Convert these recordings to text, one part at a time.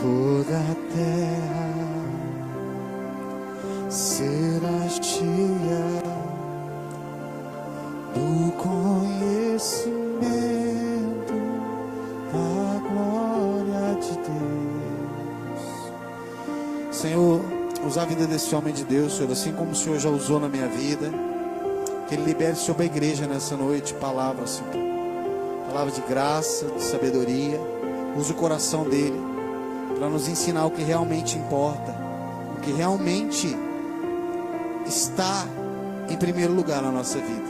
toda a terra será cheia do conhecimento da glória de Deus. Senhor, usa a vida desse homem de Deus, Senhor, assim como o Senhor já usou na minha vida. Que Ele libere sobre a igreja nessa noite palavras, Senhor. Palavra de graça, de sabedoria. Use o coração dele para nos ensinar o que realmente importa, o que realmente está em primeiro lugar na nossa vida.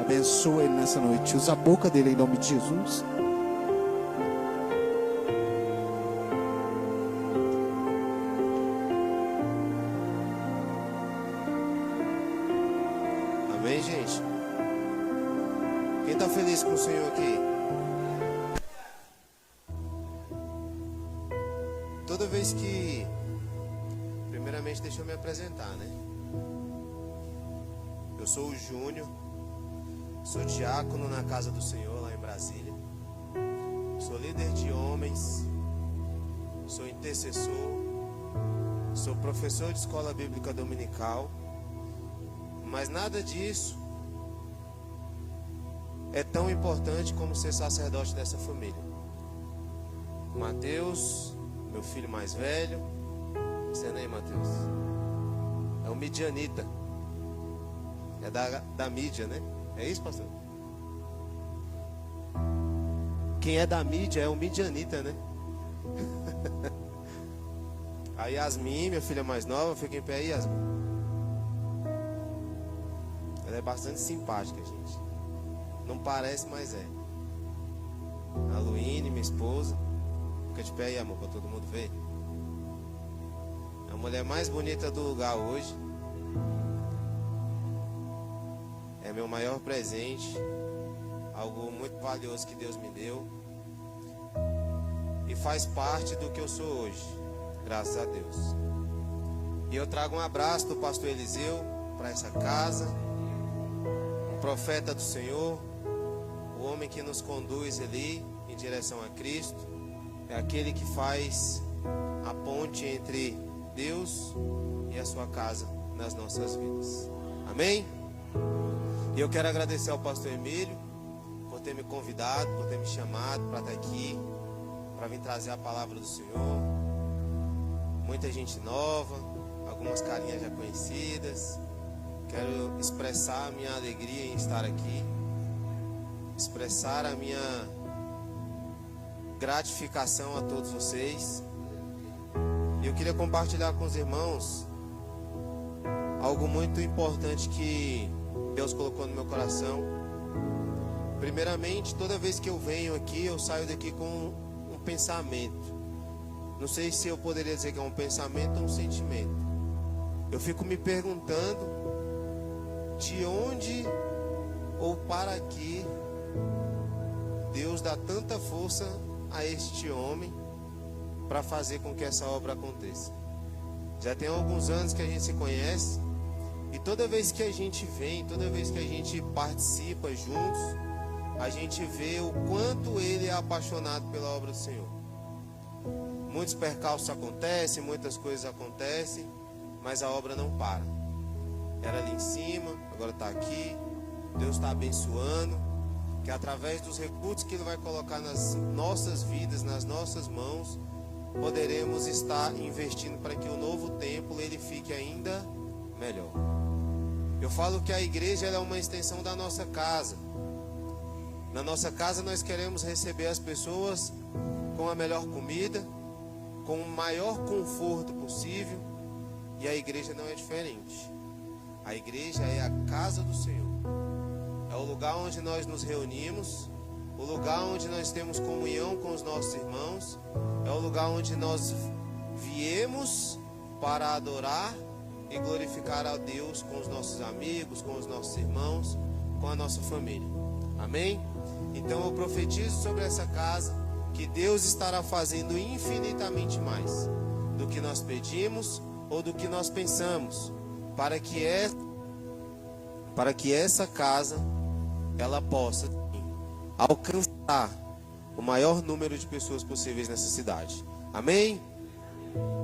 Abençoa ele nessa noite. Usa a boca dele em nome de Jesus. Amém, gente? Quem está feliz com o Senhor aqui? Toda vez que... Primeiramente, deixa eu me apresentar, né? Eu sou o Júnior. Sou diácono na Casa do Senhor, lá em Brasília. Sou líder de homens. Sou intercessor. Sou professor de escola bíblica dominical. Mas nada disso é tão importante como ser sacerdote dessa família. Mateus, meu filho mais velho. Cena aí, Mateus. É o midianita. É da mídia, né? É isso, pastor? Quem é da mídia é o midianita, né? A Yasmin, minha filha mais nova, fica em pé aí, Yasmin. Ela é bastante simpática, gente. Não parece, mas é. A Luíne, minha esposa. Fica de pé aí, amor, para todo mundo ver. É a mulher mais bonita do lugar hoje. É meu maior presente. Algo muito valioso que Deus me deu. E faz parte do que eu sou hoje. Graças a Deus. E eu trago um abraço do pastor Eliseu para essa casa. Um profeta do Senhor. O homem que nos conduz ali em direção a Cristo. É aquele que faz a ponte entre Deus e a sua casa nas nossas vidas. Amém? E eu quero agradecer ao pastor Emílio por ter me convidado, por ter me chamado para estar aqui, para vir trazer a palavra do Senhor. Muita gente nova, algumas carinhas já conhecidas. Quero expressar a minha alegria em estar aqui, expressar a minha gratificação a todos vocês. E eu queria compartilhar com os irmãos algo muito importante que Deus colocou no meu coração. Primeiramente, toda vez que eu venho aqui, eu saio daqui com um pensamento. Não sei se eu poderia dizer que é um pensamento ou um sentimento. Eu fico me perguntando de onde ou para que Deus dá tanta força a este homem para fazer com que essa obra aconteça. Já tem alguns anos que a gente se conhece. E toda vez que a gente vem, toda vez que a gente participa juntos, a gente vê o quanto ele é apaixonado pela obra do Senhor. Muitos percalços acontecem, muitas coisas acontecem, mas a obra não para. Era ali em cima, agora está aqui. Deus está abençoando, que através dos recursos que Ele vai colocar nas nossas vidas, nas nossas mãos, poderemos estar investindo para que o novo templo ele fique ainda melhor. Eu falo que a igreja ela é uma extensão da nossa casa. Na nossa casa nós queremos receber as pessoas com a melhor comida, com o maior conforto possível. E a igreja não é diferente. A igreja é a casa do Senhor. É o lugar onde nós nos reunimos, o lugar onde nós temos comunhão com os nossos irmãos. É o lugar onde nós viemos para adorar e glorificar a Deus com os nossos amigos, com os nossos irmãos, com a nossa família. Amém? Então eu profetizo sobre essa casa que Deus estará fazendo infinitamente mais do que nós pedimos ou do que nós pensamos, para que essa casa ela possa alcançar o maior número de pessoas possíveis nessa cidade. Amém?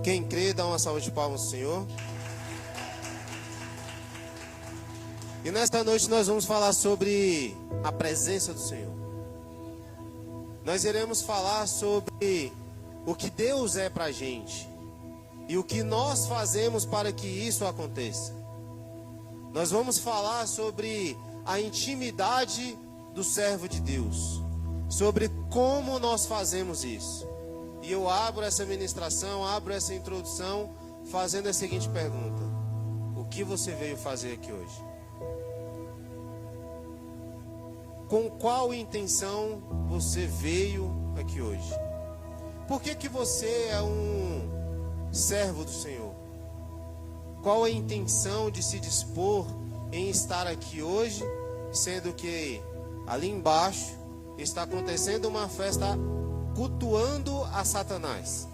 Quem crê, dá uma salva de palmas ao Senhor. E nesta noite nós vamos falar sobre a presença do Senhor. Nós iremos falar sobre o que Deus é para a gente e o que nós fazemos para que isso aconteça. Nós vamos falar sobre a intimidade do servo de Deus, sobre como nós fazemos isso. E eu abro essa ministração, abro essa introdução fazendo a seguinte pergunta: o que você veio fazer aqui hoje? Com qual intenção você veio aqui hoje? Por que você é um servo do Senhor? Qual a intenção de se dispor em estar aqui hoje, sendo que ali embaixo está acontecendo uma festa cultuando a Satanás?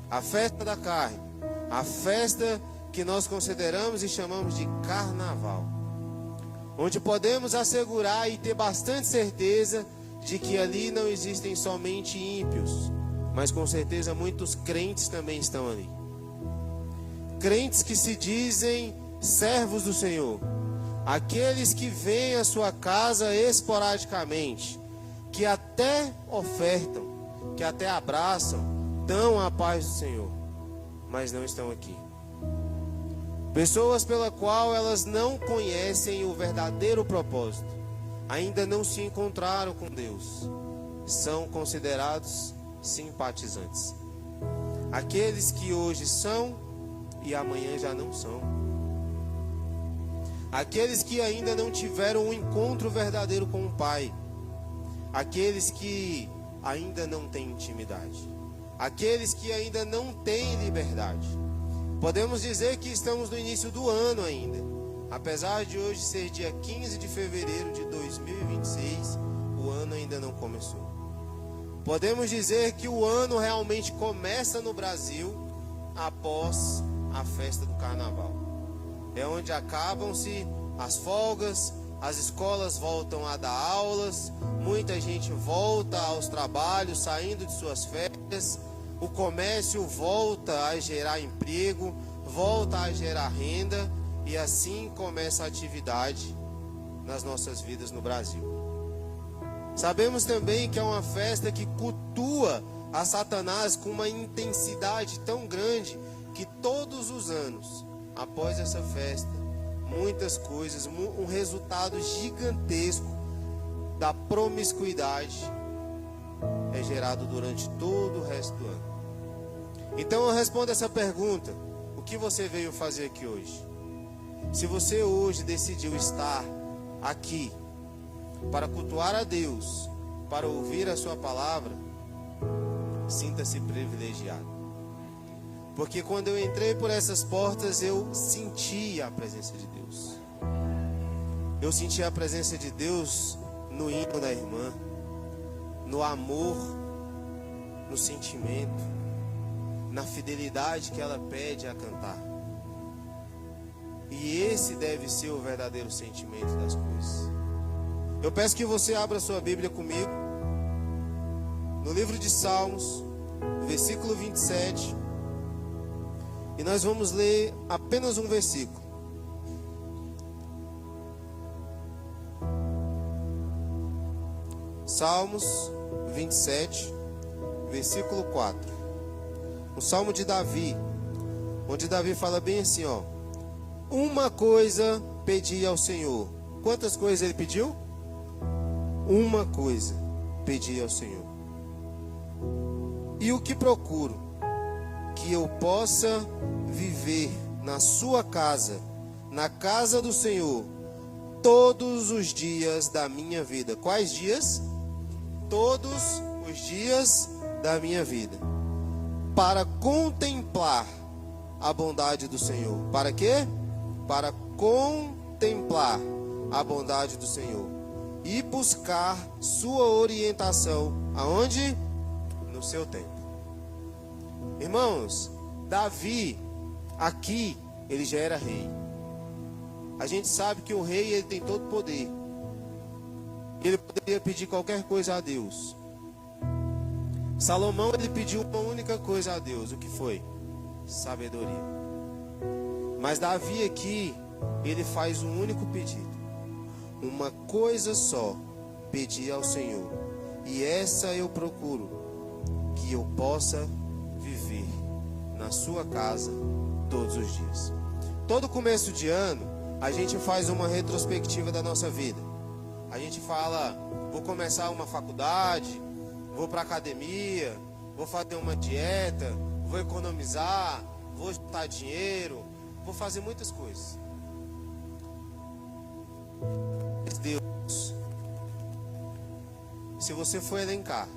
A festa da carne, a festa que nós consideramos e chamamos de carnaval, onde podemos assegurar e ter bastante certeza de que ali não existem somente ímpios, mas com certeza muitos crentes também estão ali. Crentes que se dizem servos do Senhor, aqueles que vêm à sua casa esporadicamente, que até ofertam, que até abraçam, dão a paz do Senhor, mas não estão aqui. Pessoas pela qual elas não conhecem o verdadeiro propósito, ainda não se encontraram com Deus, são considerados simpatizantes. Aqueles que hoje são e amanhã já não são. Aqueles que ainda não tiveram um encontro verdadeiro com o Pai. Aqueles que ainda não têm intimidade. Aqueles que ainda não têm liberdade. Podemos dizer que estamos no início do ano ainda. Apesar de hoje ser dia 15 de fevereiro de 2026, o ano ainda não começou. Podemos dizer que o ano realmente começa no Brasil após a festa do carnaval. É onde acabam-se as folgas, as escolas voltam a dar aulas, muita gente volta aos trabalhos, saindo de suas férias, o comércio volta a gerar emprego, volta a gerar renda, e assim começa a atividade nas nossas vidas no Brasil. Sabemos também que é uma festa que cultua a Satanás com uma intensidade tão grande que todos os anos, após essa festa, muitas coisas, um resultado gigantesco da promiscuidade é gerado durante todo o resto do ano. Então eu respondo essa pergunta: o que você veio fazer aqui hoje? Se você hoje decidiu estar aqui para cultuar a Deus, para ouvir a sua palavra, sinta-se privilegiado. Porque quando eu entrei por essas portas, eu senti a presença de Deus. Eu senti a presença de Deus no hino da irmã, no amor, no sentimento, na fidelidade que ela pede a cantar. E esse deve ser o verdadeiro sentimento das coisas. Eu peço que você abra sua Bíblia comigo, no livro de Salmos, versículo 27. E nós vamos ler apenas um versículo. Salmos 27, versículo 4. O Salmo de Davi, onde Davi fala bem assim, ó: uma coisa pedi ao Senhor. Quantas coisas ele pediu? Uma coisa pedi ao Senhor. E o que procuro? Que eu possa viver na sua casa, na casa do Senhor, todos os dias da minha vida. Quais dias? Todos os dias da minha vida. Para contemplar a bondade do Senhor. Para quê? Para contemplar a bondade do Senhor. E buscar sua orientação. Aonde? No seu tempo. Irmãos, Davi, aqui, ele já era rei. A gente sabe que o rei, ele tem todo o poder. Ele poderia pedir qualquer coisa a Deus. Salomão, ele pediu uma única coisa a Deus. O que foi? Sabedoria. Mas Davi aqui, ele faz um único pedido. Uma coisa só pedi ao Senhor, e essa eu procuro, que eu possa viver na sua casa todos os dias. Todo começo de ano, a gente faz uma retrospectiva da nossa vida. A gente fala, vou começar uma faculdade, vou para academia, vou fazer uma dieta, vou economizar, vou juntar dinheiro, vou fazer muitas coisas. Deus, se você for elencar,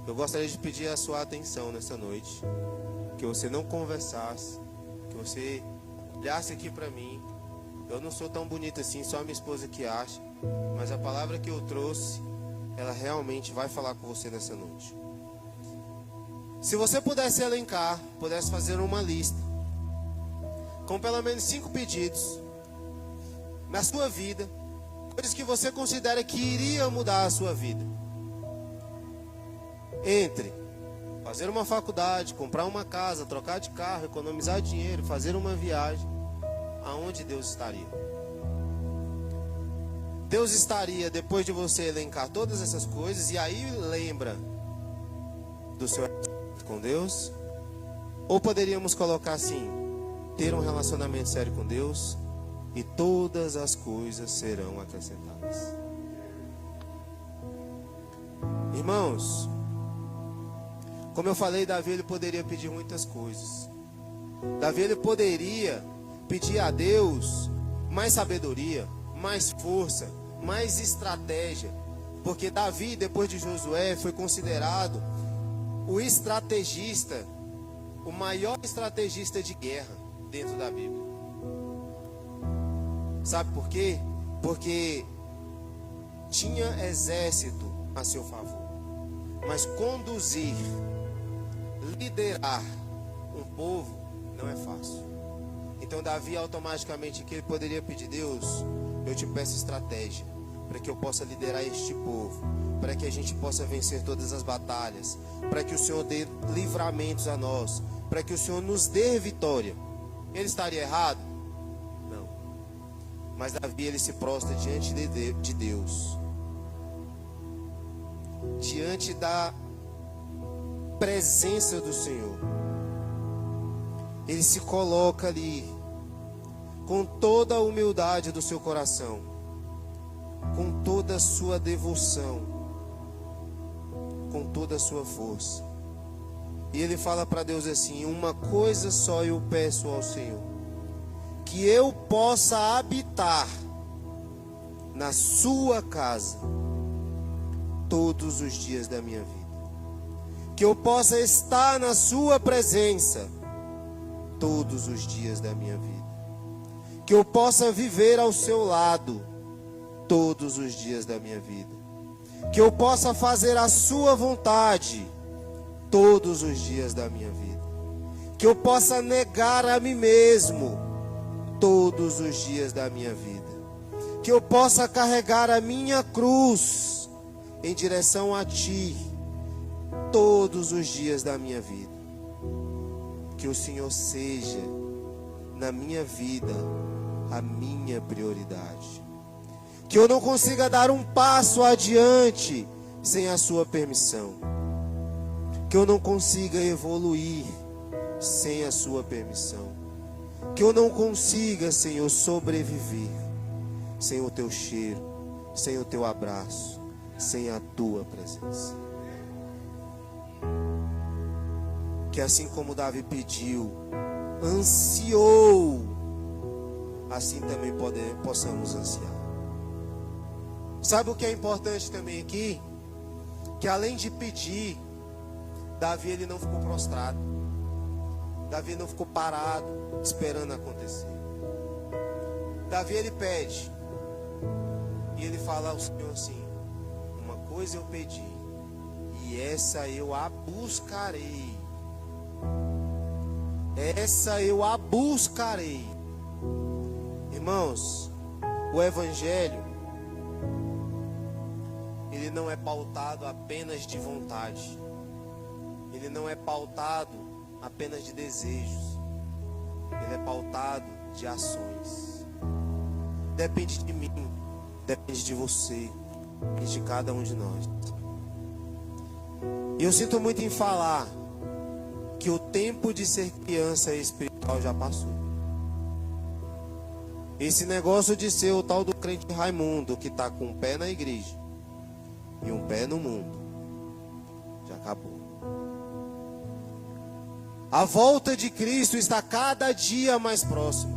eu gostaria de pedir a sua atenção nessa noite, que você não conversasse, que você olhasse aqui para mim. Eu não sou tão bonito assim, só a minha esposa que acha, mas a palavra que eu trouxe, ela realmente vai falar com você nessa noite. Se você pudesse elencar, pudesse fazer uma lista com pelo menos 5 pedidos na sua vida, coisas que você considera que iria mudar a sua vida. Entre fazer uma faculdade, comprar uma casa, trocar de carro, economizar dinheiro, fazer uma viagem, aonde Deus estaria? Deus estaria depois de você elencar todas essas coisas, e aí lembra do seu relacionamento com Deus? Ou poderíamos colocar assim: ter um relacionamento sério com Deus, e todas as coisas serão acrescentadas. Irmãos, como eu falei, Davi, ele poderia pedir muitas coisas. Davi, ele poderia pedir a Deus mais sabedoria, mais força, mais estratégia. Porque Davi, depois de Josué, foi considerado o estrategista, o maior estrategista de guerra dentro da Bíblia. Sabe por quê? Porque tinha exército a seu favor. Mas conduzir, liderar um povo não é fácil. Então Davi automaticamente que ele poderia pedir: Deus, eu te peço estratégia para que eu possa liderar este povo, para que a gente possa vencer todas as batalhas, para que o Senhor dê livramentos a nós, para que o Senhor nos dê vitória. Ele estaria errado? Não. Mas Davi, ele se prostra diante de Deus, diante da presença do Senhor. Ele se coloca ali com toda a humildade do seu coração, com toda a sua devoção, com toda a sua força. E ele fala para Deus assim: uma coisa só eu peço ao Senhor, que eu possa habitar na sua casa todos os dias da minha vida, que eu possa estar na sua presença todos os dias da minha vida, que eu possa viver ao seu lado todos os dias da minha vida, que eu possa fazer a sua vontade todos os dias da minha vida, que eu possa negar a mim mesmo todos os dias da minha vida, que eu possa carregar a minha cruz em direção a Ti todos os dias da minha vida. Que o Senhor seja na minha vida a minha prioridade, que eu não consiga dar um passo adiante sem a sua permissão, que eu não consiga evoluir sem a sua permissão, que eu não consiga, Senhor, sobreviver sem o teu cheiro, sem o teu abraço, sem a tua presença. Que assim como Davi pediu, ansiou, assim também possamos ansiar. Sabe o que é importante também aqui? Que além de pedir, Davi, ele não ficou prostrado. Davi não ficou parado, esperando acontecer. Davi, ele pede, e ele fala ao Senhor assim: uma coisa eu pedi, e essa eu a buscarei. Essa eu a buscarei. Irmãos, o Evangelho, ele não é pautado apenas de vontade, ele não é pautado apenas de desejos. Ele é pautado de ações. Depende de mim, depende de você e de cada um de nós. E eu sinto muito em falar que o tempo de ser criança espiritual já passou. Esse negócio de ser o tal do crente Raimundo, que está com um pé na igreja e um pé no mundo, já acabou. A volta de Cristo está cada dia mais próxima.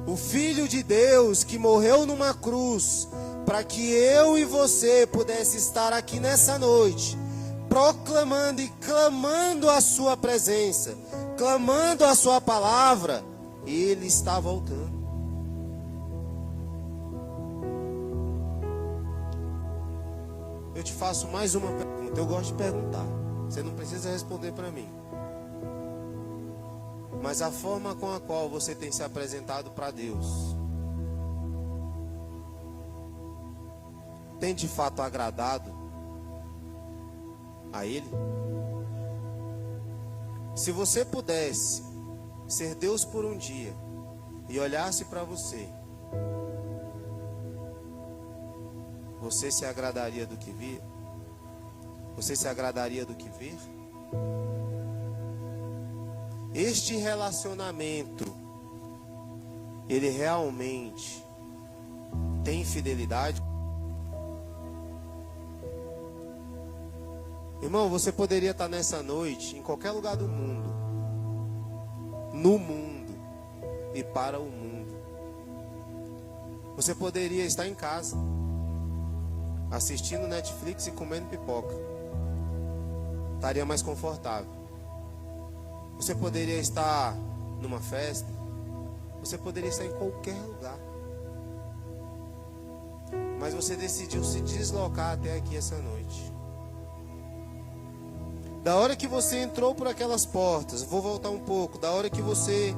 O Filho de Deus que morreu numa cruz para que eu e você pudesse estar aqui nessa noite, proclamando e clamando a sua presença, clamando a sua palavra, ele está voltando. Eu te faço mais uma pergunta. Eu gosto de perguntar. Você não precisa responder para mim. Mas a forma com a qual você tem se apresentado para Deus tem de fato agradado a Ele? Se você pudesse ser Deus por um dia e olhasse para você, você se agradaria do que vir? Você se agradaria do que ver? Este relacionamento, ele realmente tem fidelidade? Irmão, você poderia estar nessa noite em qualquer lugar do mundo, no mundo e para o mundo. Você poderia estar em casa, assistindo Netflix e comendo pipoca. Estaria mais confortável. Você poderia estar numa festa. Você poderia estar em qualquer lugar. Mas você decidiu se deslocar até aqui essa noite. Da hora que você entrou por aquelas portas, vou voltar um pouco, da hora que você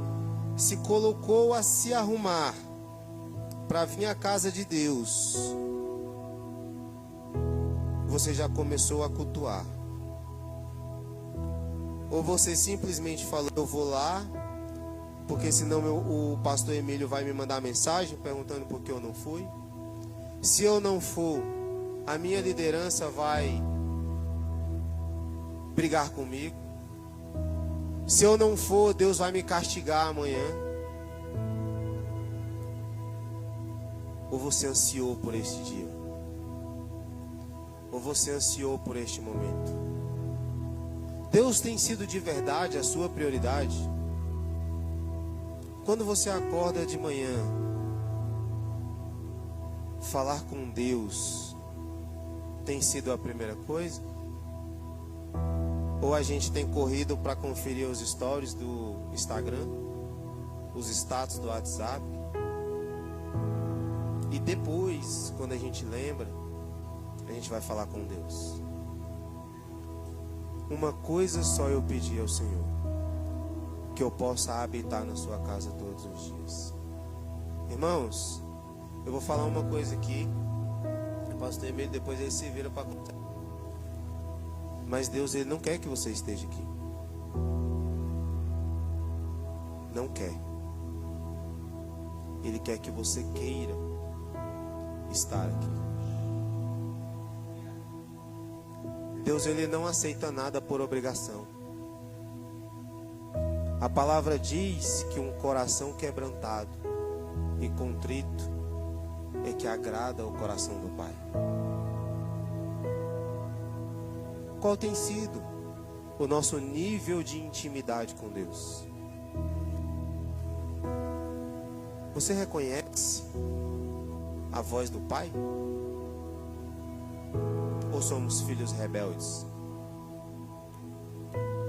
se colocou a se arrumar para vir à casa de Deus, você já começou a cultuar? Ou você simplesmente falou, eu vou lá, porque senão o pastor Emílio vai me mandar mensagem perguntando por que eu não fui? Se eu não for, a minha liderança vai brigar comigo? Se eu não for, Deus vai me castigar amanhã? Ou você ansiou por este dia? Ou você ansiou por este momento? Deus tem sido de verdade a sua prioridade? Quando você acorda de manhã, falar com Deus tem sido a primeira coisa? Ou a gente tem corrido para conferir os stories do Instagram, os status do WhatsApp, e depois, quando a gente lembra, a gente vai falar com Deus? Uma coisa só eu pedi ao Senhor, que eu possa habitar na sua casa todos os dias. Irmãos, eu vou falar uma coisa aqui, o pastor Emílio depois ele se vira para contar. Mas Deus, ele não quer que você esteja aqui. Não quer. Ele quer que você queira estar aqui. Deus, ele não aceita nada por obrigação. A palavra diz que um coração quebrantado e contrito é que agrada o coração do Pai. Qual tem sido o nosso nível de intimidade com Deus? Você reconhece a voz do Pai? Ou somos filhos rebeldes?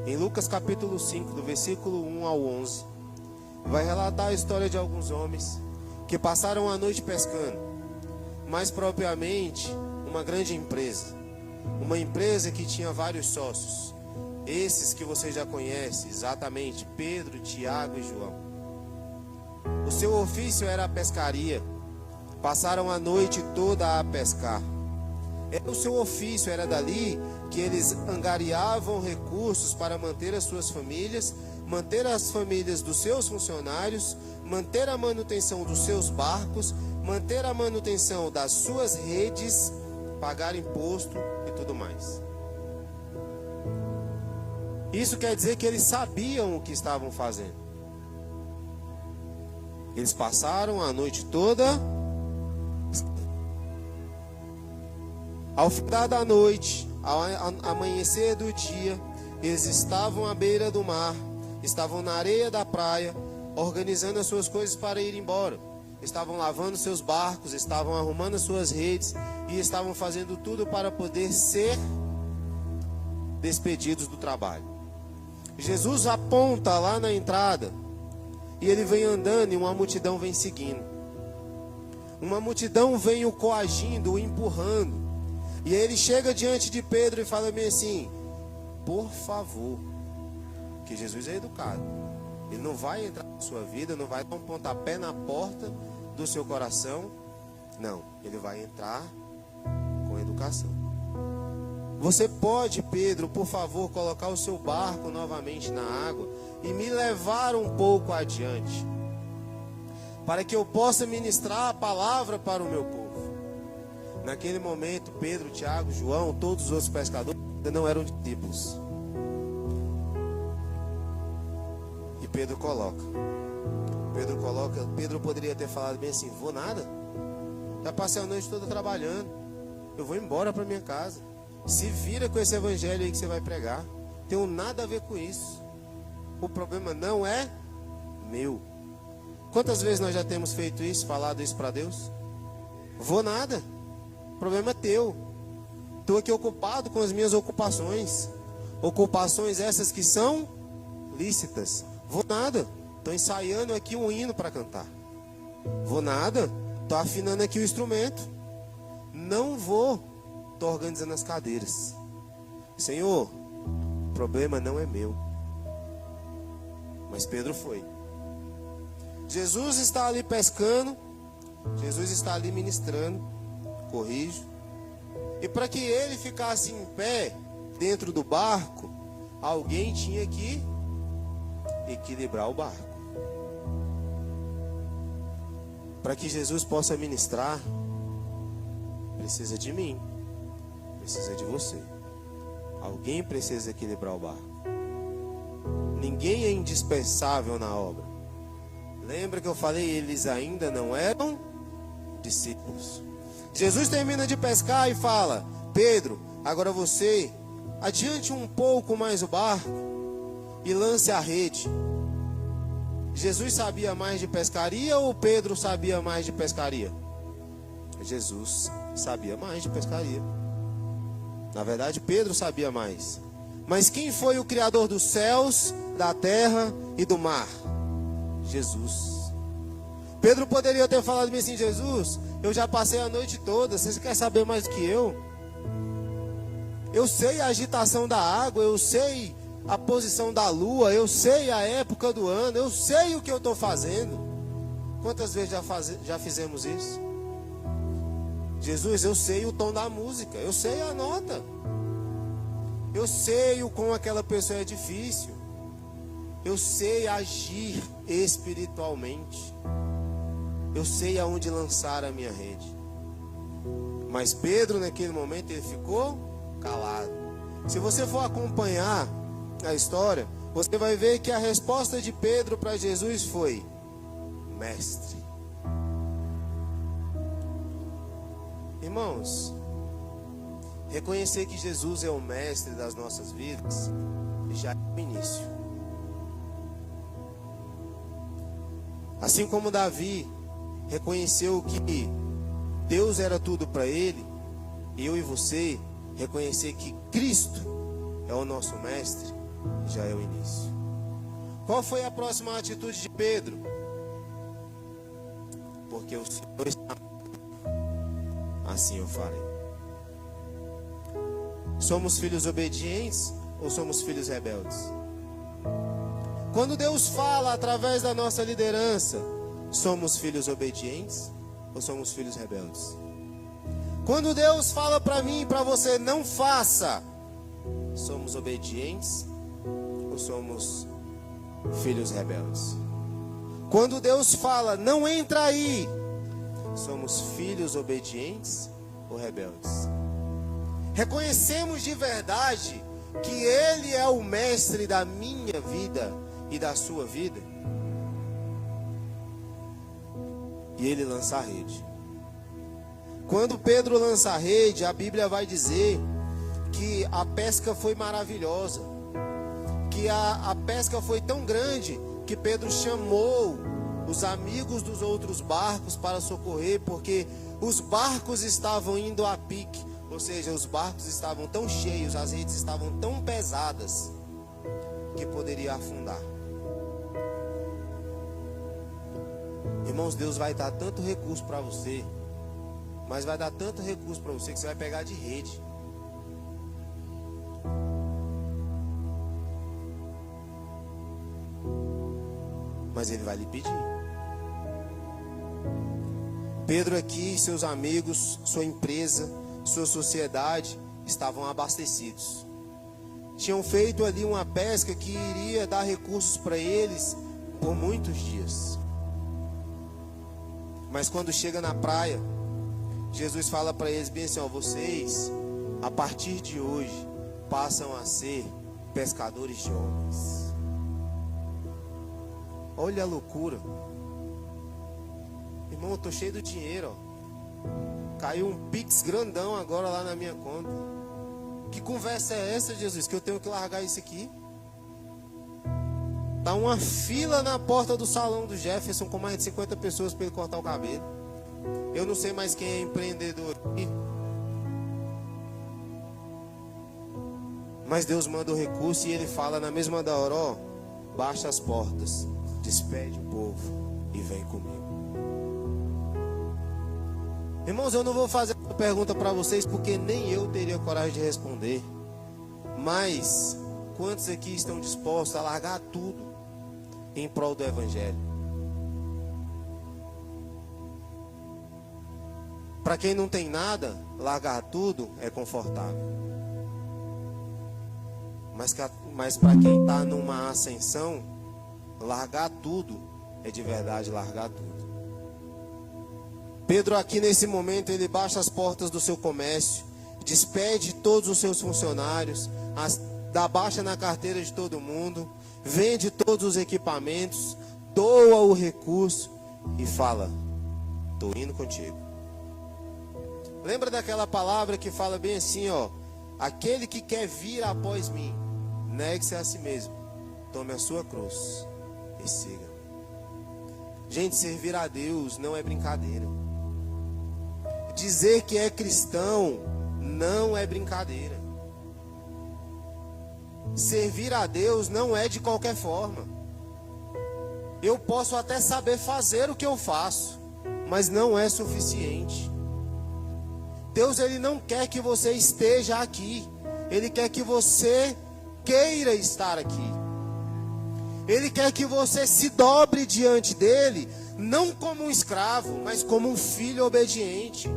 Em Lucas capítulo 5, do versículo 1 ao 11, vai relatar a história de alguns homens que passaram a noite pescando. Mais propriamente, uma grande empresa. Uma empresa que tinha vários sócios. Esses que você já conhece, exatamente, Pedro, Tiago e João. O seu ofício era a pescaria. Passaram a noite toda a pescar. O seu ofício era dali que eles angariavam recursos para manter as suas famílias, manter as famílias dos seus funcionários, manter a manutenção dos seus barcos, manter a manutenção das suas redes, pagar imposto e tudo mais. Isso quer dizer que eles sabiam o que estavam fazendo. Eles passaram a noite toda. Ao final da noite, ao amanhecer do dia, eles estavam à beira do mar, estavam na areia da praia, organizando as suas coisas para ir embora. Estavam lavando seus barcos, estavam arrumando as suas redes e estavam fazendo tudo para poder ser despedidos do trabalho. Jesus aponta lá na entrada e ele vem andando e uma multidão vem seguindo. Uma multidão vem o coagindo, o empurrando. E aí ele chega diante de Pedro e fala bem assim: por favor, que Jesus é educado. Ele não vai entrar na sua vida, não vai dar um pontapé na porta do seu coração. Não, ele vai entrar com educação. Você pode, Pedro, por favor, colocar o seu barco novamente na água e me levar um pouco adiante, para que eu possa ministrar a palavra para o meu povo. Naquele momento, Pedro, Tiago, João, todos os outros pescadores ainda não eram discípulos. E Pedro coloca. Pedro poderia ter falado bem assim: vou nada. Já passei a noite toda trabalhando. Eu vou embora para minha casa. Se vira com esse evangelho aí que você vai pregar. Tenho nada a ver com isso. O problema não é meu. Quantas vezes nós já temos feito isso, falado isso para Deus? Vou nada. O problema é teu. Estou aqui ocupado com as minhas ocupações. Ocupações essas que são lícitas. Vou nada. Estou ensaiando aqui um hino para cantar. Vou nada. Estou afinando aqui o instrumento. Não vou. Estou organizando as cadeiras. Senhor, o problema não é meu. Mas Pedro foi. Jesus está ali pescando. Jesus está ali ministrando. Corrijo. E para que ele ficasse em pé dentro do barco, alguém tinha que equilibrar o barco. Para que Jesus possa ministrar, precisa de mim. Precisa de você. Alguém precisa equilibrar o barco. Ninguém é indispensável na obra. Lembra que eu falei, eles ainda não eram discípulos. Jesus termina de pescar e fala: Pedro, agora você adiante um pouco mais o barco e lance a rede. Jesus sabia mais de pescaria ou Pedro sabia mais de pescaria? Jesus sabia mais de pescaria. Na verdade, Pedro sabia mais. Mas quem foi o Criador dos céus, da terra e do mar? Jesus. Pedro poderia ter falado assim: Jesus, eu já passei a noite toda, você quer saber mais do que eu? Eu sei a agitação da água, eu sei a posição da lua, eu sei a época do ano, eu sei o que eu estou fazendo. Quantas vezes já fizemos isso? Jesus, eu sei o tom da música, eu sei a nota, eu sei o quão aquela pessoa é difícil, eu sei agir espiritualmente, eu sei aonde lançar a minha rede. Mas Pedro, naquele momento, ele ficou calado. Se você for acompanhar a história, você vai ver que a resposta de Pedro para Jesus foi: mestre. Irmãos, reconhecer que Jesus é o mestre das nossas vidas já é o início. Assim como Davi reconheceu que Deus era tudo para ele, eu e você reconhecer que Cristo é o nosso mestre já é o início. Qual foi a próxima atitude de Pedro? Porque o Senhor está, assim eu farei. Somos filhos obedientes ou somos filhos rebeldes? Quando Deus fala através da nossa liderança, somos filhos obedientes ou somos filhos rebeldes? Quando Deus fala para mim e para você: não faça, somos obedientes ou somos filhos rebeldes? Quando Deus fala, não entra aí, somos filhos obedientes ou rebeldes? Reconhecemos de verdade que Ele é o mestre da minha vida e da sua vida? E Ele lança a rede. Quando Pedro lança a rede, a Bíblia vai dizer que a pesca foi maravilhosa, que a pesca foi tão grande que Pedro chamou os amigos dos outros barcos para socorrer, porque os barcos estavam indo a pique, ou seja, os barcos estavam tão cheios, as redes estavam tão pesadas que poderia afundar. Irmãos, Deus vai dar tanto recurso para você, mas vai dar tanto recurso para você que você vai pegar de rede. Mas Ele vai lhe pedir. Pedro aqui, seus amigos, sua empresa, sua sociedade estavam abastecidos. Tinham feito ali uma pesca que iria dar recursos para eles por muitos dias. Mas quando chega na praia, Jesus fala para eles bem assim, ó, vocês, a partir de hoje, passam a ser pescadores de homens. Olha a loucura. Irmão, eu tô cheio do dinheiro, ó. Caiu um Pix grandão agora lá na minha conta. Que conversa é essa, Jesus, que eu tenho que largar isso aqui? Tá uma fila na porta do salão do Jefferson com mais de 50 pessoas para ele cortar o cabelo. Eu não sei mais quem é empreendedor aqui. Mas Deus manda o recurso e Ele fala na mesma da hora, ó, baixa as portas, despede o povo e vem comigo. Irmãos, eu não vou fazer essa pergunta para vocês porque nem eu teria coragem de responder. Mas quantos aqui estão dispostos a largar tudo em prol do Evangelho? Para quem não tem nada, largar tudo é confortável. Mas para quem está numa ascensão, largar tudo é de verdade largar tudo. Pedro aqui nesse momento, ele baixa as portas do seu comércio, despede todos os seus funcionários, dá baixa na carteira de todo mundo, vende todos os equipamentos, doa o recurso e fala, estou indo contigo. Lembra daquela palavra que fala bem assim, ó, aquele que quer vir após mim, negue-se a si mesmo, tome a sua cruz e siga. Gente, servir a Deus não é brincadeira. Dizer que é cristão não é brincadeira. Servir a Deus não é de qualquer forma. Eu posso até saber fazer o que eu faço, mas não é suficiente. Deus, Ele não quer que você esteja aqui. Ele quer que você queira estar aqui. Ele quer que você se dobre diante dEle, não como um escravo, mas como um filho obediente,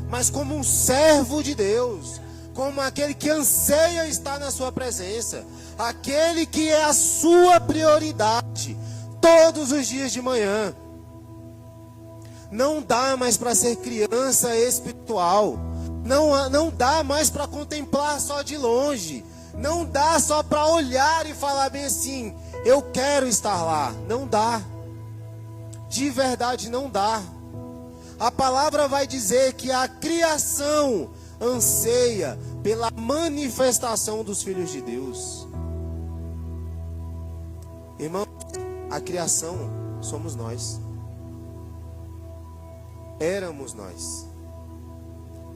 mas como um servo de Deus, como aquele que anseia estar na sua presença, aquele que é a sua prioridade, todos os dias de manhã. Não dá mais para ser criança espiritual. Não dá mais para contemplar só de longe. Não dá só para olhar e falar bem assim, eu quero estar lá. Não dá. De verdade não dá. A palavra vai dizer que a criação anseia pela manifestação dos filhos de Deus. Irmão, a criação somos nós. Éramos nós.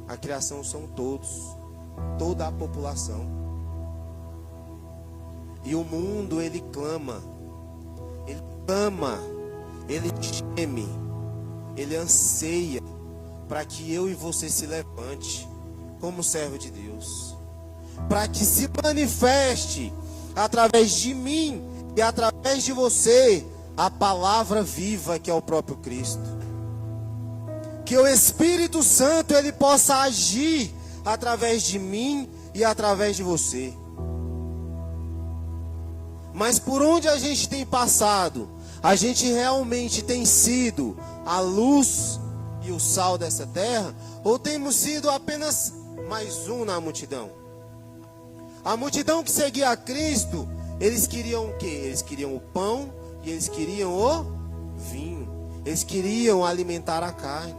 A criação são todos, toda a população. E o mundo, ele clama, ele ama, ele geme, ele anseia para que eu e você se levante como servo de Deus, para que se manifeste através de mim e através de você a palavra viva que é o próprio Cristo. Que o Espírito Santo ele possa agir através de mim e através de você. Mas por onde a gente tem passado, a gente realmente tem sido a luz e o sal dessa terra? Ou temos sido apenas mais um na multidão? A multidão que seguia a Cristo, eles queriam o quê? Eles queriam o pão e eles queriam o vinho. Eles queriam alimentar a carne.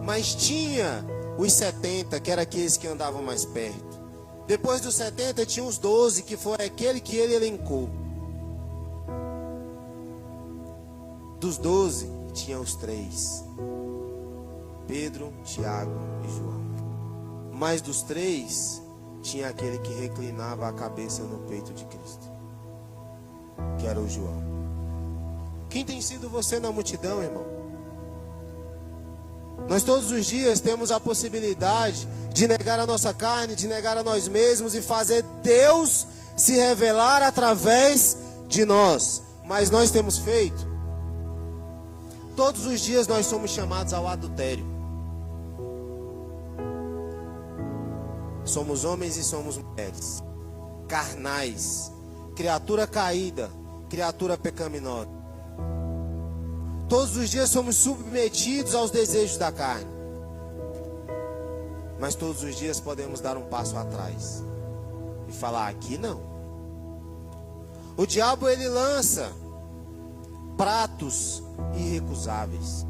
Mas tinha os 70, que eram aqueles que andavam mais perto. Depois dos 70 tinha os 12, que foi aquele que ele elencou. Dos 12 tinha os 3. Pedro, Tiago e João. Mas dos 3 tinha aquele que reclinava a cabeça no peito de Cristo, que era o João. Quem tem sido você na multidão, irmão? Nós todos os dias temos a possibilidade de negar a nossa carne, de negar a nós mesmos e fazer Deus se revelar através de nós. Mas nós temos feito. Todos os dias nós somos chamados ao adultério. Somos homens e somos mulheres, carnais, criatura caída, criatura pecaminosa. Todos os dias somos submetidos aos desejos da carne. Mas todos os dias podemos dar um passo atrás e falar: aqui não. O diabo, ele lança pratos irrecusáveis.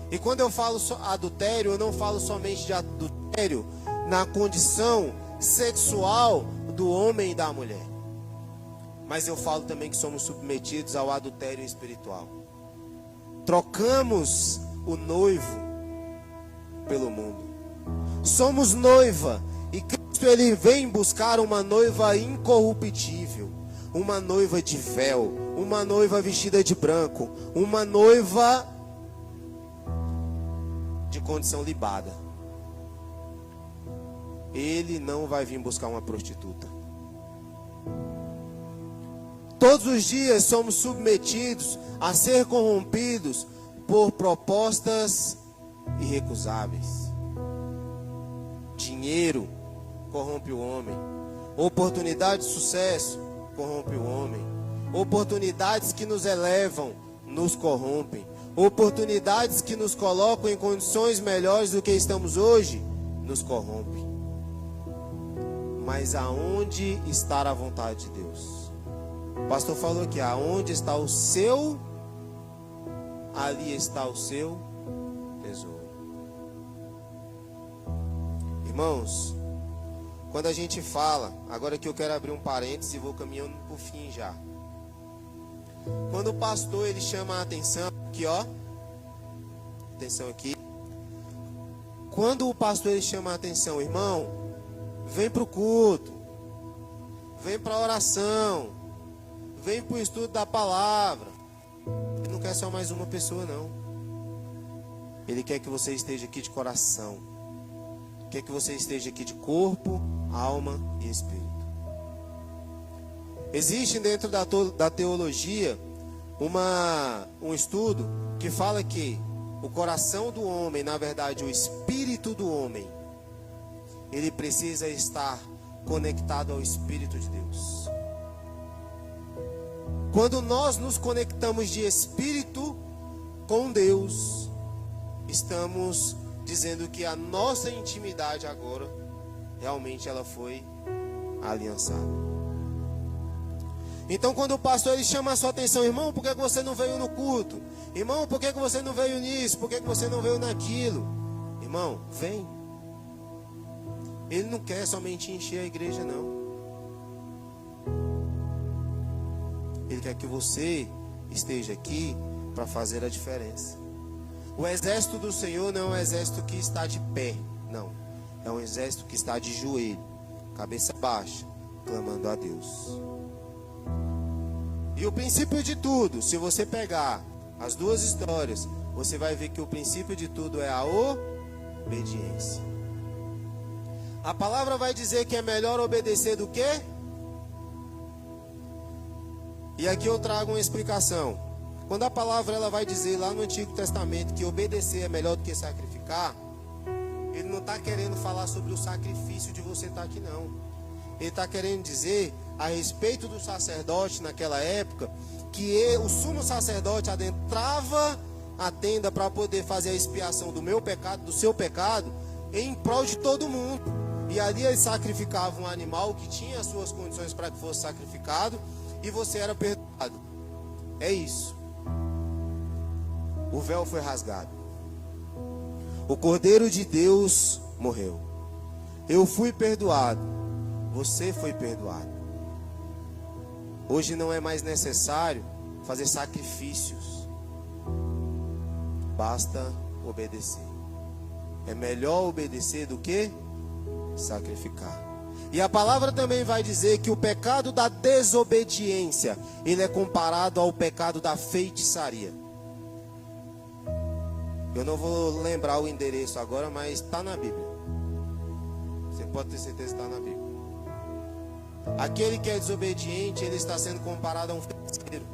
E quando eu falo adultério, eu não falo somente de adultério na condição sexual do homem e da mulher, mas eu falo também que somos submetidos ao adultério espiritual. Trocamos o noivo pelo mundo. Somos noiva e Cristo, ele vem buscar uma noiva incorruptível, uma noiva de véu, uma noiva vestida de branco, uma noiva de condição libada. Ele não vai vir buscar uma prostituta. Todos os dias somos submetidos a ser corrompidos por propostas irrecusáveis. Dinheiro corrompe o homem. Oportunidade de sucesso corrompe o homem. Oportunidades que nos elevam nos corrompem. Oportunidades que nos colocam em condições melhores do que estamos hoje nos corrompem. Mas aonde está a vontade de Deus? O pastor falou aqui: aonde está o seu, ali está o seu tesouro. Irmãos, quando a gente fala, agora que eu quero abrir um parênteses e vou caminhando para o fim já. Quando o pastor, ele chama a atenção aqui, ó. Atenção aqui. Quando o pastor, ele chama a atenção: irmão, vem para o culto, vem para a oração, vem para o estudo da palavra. Ele não quer só mais uma pessoa, não. Ele quer que você esteja aqui de coração. Quer que você esteja aqui de corpo, alma e espírito. Existe dentro da teologia um estudo que fala que o coração do homem, na verdade o espírito do homem, ele precisa estar conectado ao Espírito de Deus. Quando nós nos conectamos de espírito com Deus, estamos dizendo que a nossa intimidade agora, realmente ela foi aliançada. Então quando o pastor, ele chama a sua atenção: irmão, por que você não veio no culto? Irmão, por que você não veio nisso? Por que você não veio naquilo? Irmão, vem. Ele não quer somente encher a igreja, não. Ele quer que você esteja aqui para fazer a diferença. O exército do Senhor não é um exército que está de pé, não. É um exército que está de joelho, cabeça baixa, clamando a Deus. E o princípio de tudo, se você pegar as duas histórias, você vai ver que o princípio de tudo é a obediência. A palavra vai dizer que é melhor obedecer do que? E aqui eu trago uma explicação. Quando a palavra ela vai dizer lá no Antigo Testamento que obedecer é melhor do que sacrificar, Ele não está querendo falar sobre o sacrifício de você estar aqui, não. Ele está querendo dizer a respeito do sacerdote naquela época, que o sumo sacerdote adentrava a tenda para poder fazer a expiação do meu pecado, do seu pecado, em prol de todo mundo. E ali ele sacrificava um animal que tinha as suas condições para que fosse sacrificado, e você era perdoado. É isso. O véu foi rasgado. O Cordeiro de Deus morreu. Eu fui perdoado. Você foi perdoado. Hoje não é mais necessário fazer sacrifícios. Basta obedecer. É melhor obedecer do que sacrificar. E a palavra também vai dizer que o pecado da desobediência, ele é comparado ao pecado da feitiçaria. Eu não vou lembrar o endereço agora, mas está na Bíblia. Você pode ter certeza que está na Bíblia. Aquele que é desobediente, ele está sendo comparado a um feiticeiro.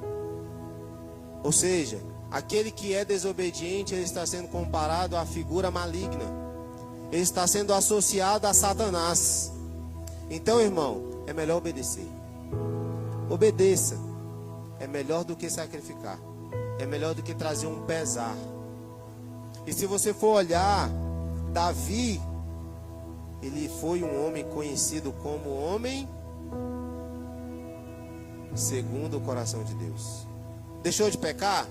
Ou seja, aquele que é desobediente, ele está sendo comparado à figura maligna. Ele está sendo associado a Satanás. Então, irmão, é melhor obedecer. Obedeça. É melhor do que sacrificar. É melhor do que trazer um pesar. E se você for olhar, Davi, ele foi um homem conhecido como homem segundo o coração de Deus. Deixou de pecar?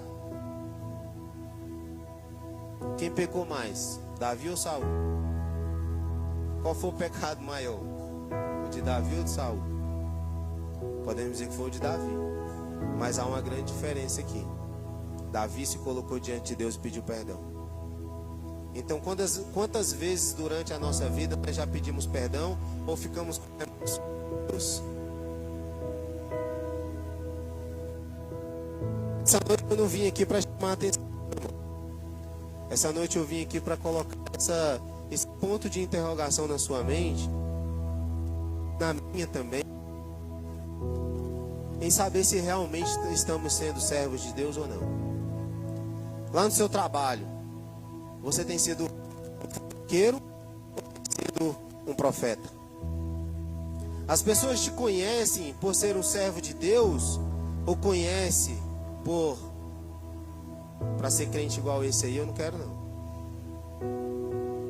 Quem pecou mais? Davi ou Saul? Qual foi o pecado maior? O de Davi ou de Saul? Podemos dizer que foi o de Davi. Mas há uma grande diferença aqui. Davi se colocou diante de Deus e pediu perdão. Então, quantas vezes durante a nossa vida nós já pedimos perdão ou ficamos com Deus? Essa noite eu não vim aqui para chamar a atenção. Essa noite eu vim aqui para colocar esse ponto de interrogação na sua mente, na minha também, em saber se realmente estamos sendo servos de Deus ou não. Lá no seu trabalho, você tem sido um fofoqueiro ou tem sido um profeta? As pessoas te conhecem por ser um servo de Deus ou conhecem para ser crente igual esse aí? Eu não quero, não.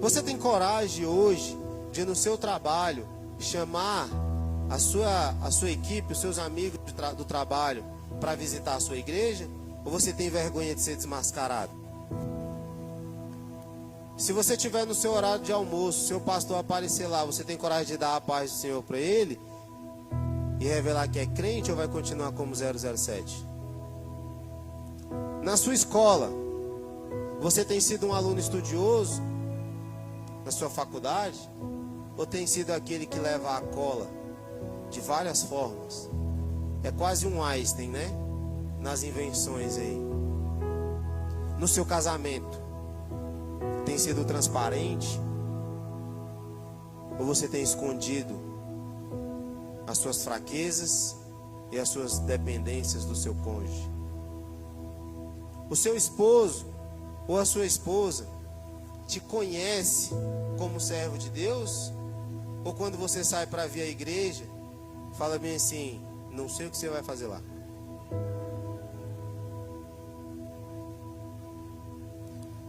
Você tem coragem hoje de no seu trabalho chamar a sua equipe, os seus amigos do trabalho para visitar a sua igreja? Ou você tem vergonha de ser desmascarado? Se você estiver no seu horário de almoço, seu pastor aparecer lá, você tem coragem de dar a paz do Senhor para ele e revelar que é crente, ou vai continuar como 007? Na sua escola, você tem sido um aluno estudioso? Na sua faculdade? Ou tem sido aquele que leva a cola de várias formas? É quase um Einstein, né? Nas invenções aí. No seu casamento, tem sido transparente? Ou você tem escondido as suas fraquezas e as suas dependências do seu cônjuge? O seu esposo ou a sua esposa te conhece como servo de Deus? Ou quando você sai para vir a igreja, fala bem assim: não sei o que você vai fazer lá?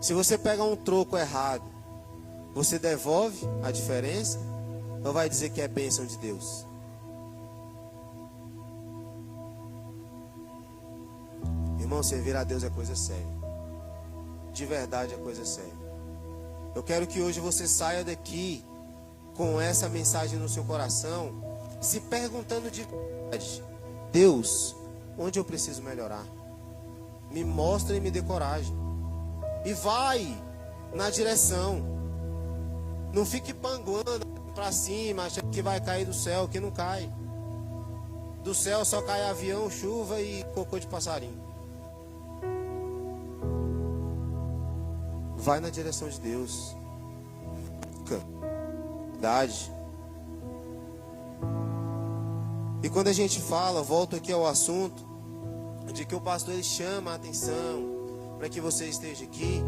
Se você pega um troco errado, você devolve a diferença? Ou vai dizer que é bênção de Deus? Irmão, servir a Deus é coisa séria. De verdade é coisa séria. Eu quero que hoje você saia daqui com essa mensagem no seu coração, se perguntando de verdade: Deus, onde eu preciso melhorar? Me mostra e me dê coragem. E vai na direção. Não fique panguando para cima, achando que vai cair do céu, que não cai. Do céu só cai avião, chuva e cocô de passarinho. Vai na direção de Deus. Verdade. E quando a gente fala, volto aqui ao assunto, de que o pastor ele chama a atenção para que você esteja aqui,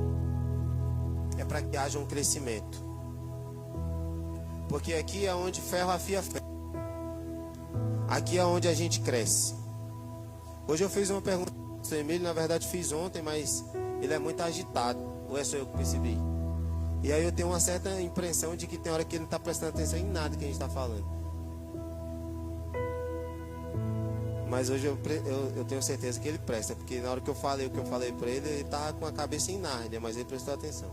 é para que haja um crescimento. Porque aqui é onde ferro afia ferro. Aqui é onde a gente cresce. Hoje eu fiz uma pergunta para o pastor Emílio, na verdade fiz ontem, mas ele é muito agitado. Ou é só eu que percebi? E aí eu tenho uma certa impressão de que tem hora que ele não está prestando atenção em nada que a gente está falando. Mas hoje eu tenho certeza que ele presta, porque na hora que eu falei o que eu falei para ele, ele estava com a cabeça em Nárnia, mas ele prestou atenção.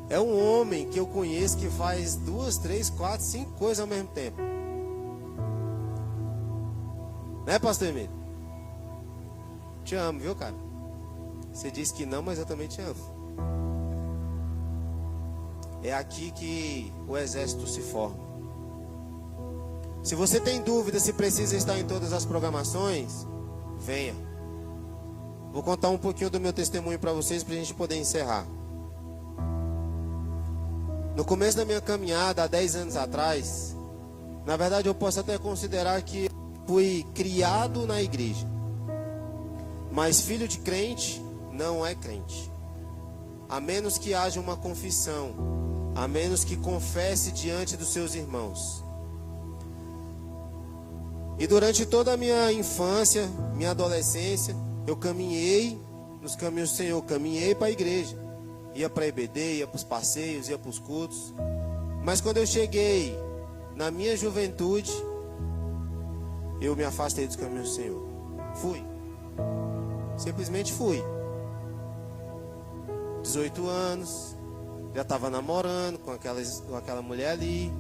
É um homem que eu conheço que faz 2, 3, 4, 5 coisas ao mesmo tempo. Né, pastor Emílio? Te amo, viu, cara? Você disse que não, mas eu também te amo. É aqui que o exército se forma. Se você tem dúvida se precisa estar em todas as programações, venha. Vou contar um pouquinho do meu testemunho para vocês, para a gente poder encerrar. No começo da minha caminhada, há 10 anos atrás, na verdade eu posso até considerar que fui criado na igreja. Mas filho de crente não é crente. A menos que haja uma confissão, a menos que confesse diante dos seus irmãos. E durante toda a minha infância, minha adolescência, eu caminhei nos caminhos do Senhor, caminhei para a igreja. Ia para a EBD, ia para os passeios, ia para os cultos. Mas quando eu cheguei na minha juventude, eu me afastei dos caminhos do Senhor. Fui. Simplesmente fui. 18 anos, já estava namorando com aquela mulher ali.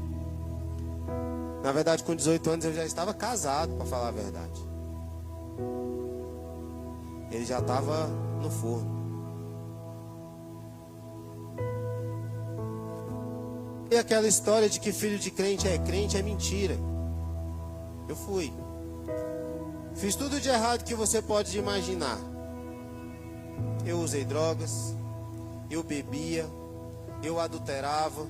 Na verdade, com 18 anos eu já estava casado, para falar a verdade. Ele já estava no forno. E aquela história de que filho de crente é mentira. Eu fui. Fiz tudo de errado que você pode imaginar. Eu usei drogas, eu bebia, eu adulterava.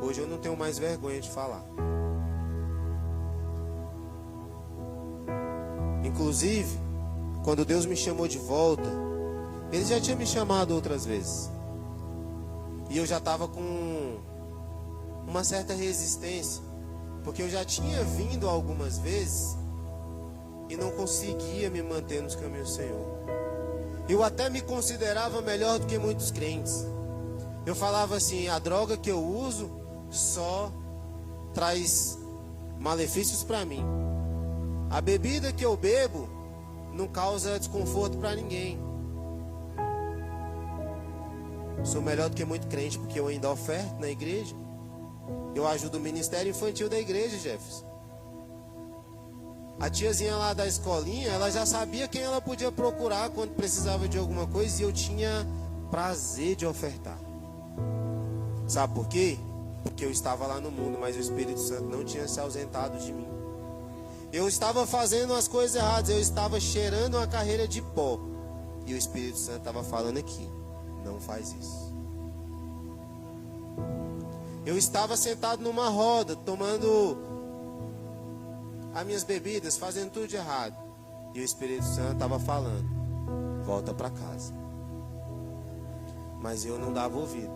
Hoje eu não tenho mais vergonha de falar. Inclusive, quando Deus me chamou de volta, Ele já tinha me chamado outras vezes. E eu já estava com uma certa resistência, porque eu já tinha vindo algumas vezes e não conseguia me manter nos caminhos do Senhor. Eu até me considerava melhor do que muitos crentes. Eu falava assim: a droga que eu uso só traz malefícios para mim. A bebida que eu bebo não causa desconforto para ninguém. Sou melhor do que muito crente porque eu ainda oferto na igreja. Eu ajudo o ministério infantil da igreja, Jefferson. A tiazinha lá da escolinha, ela já sabia quem ela podia procurar quando precisava de alguma coisa, e eu tinha prazer de ofertar. Sabe por quê? Porque eu estava lá no mundo, mas o Espírito Santo não tinha se ausentado de mim. Eu estava fazendo as coisas erradas, eu estava cheirando uma carreira de pó, e o Espírito Santo estava falando aqui: não faz isso. Eu estava sentado numa roda, tomando as minhas bebidas, fazendo tudo de errado, e o Espírito Santo estava falando: volta para casa. Mas eu não dava ouvido.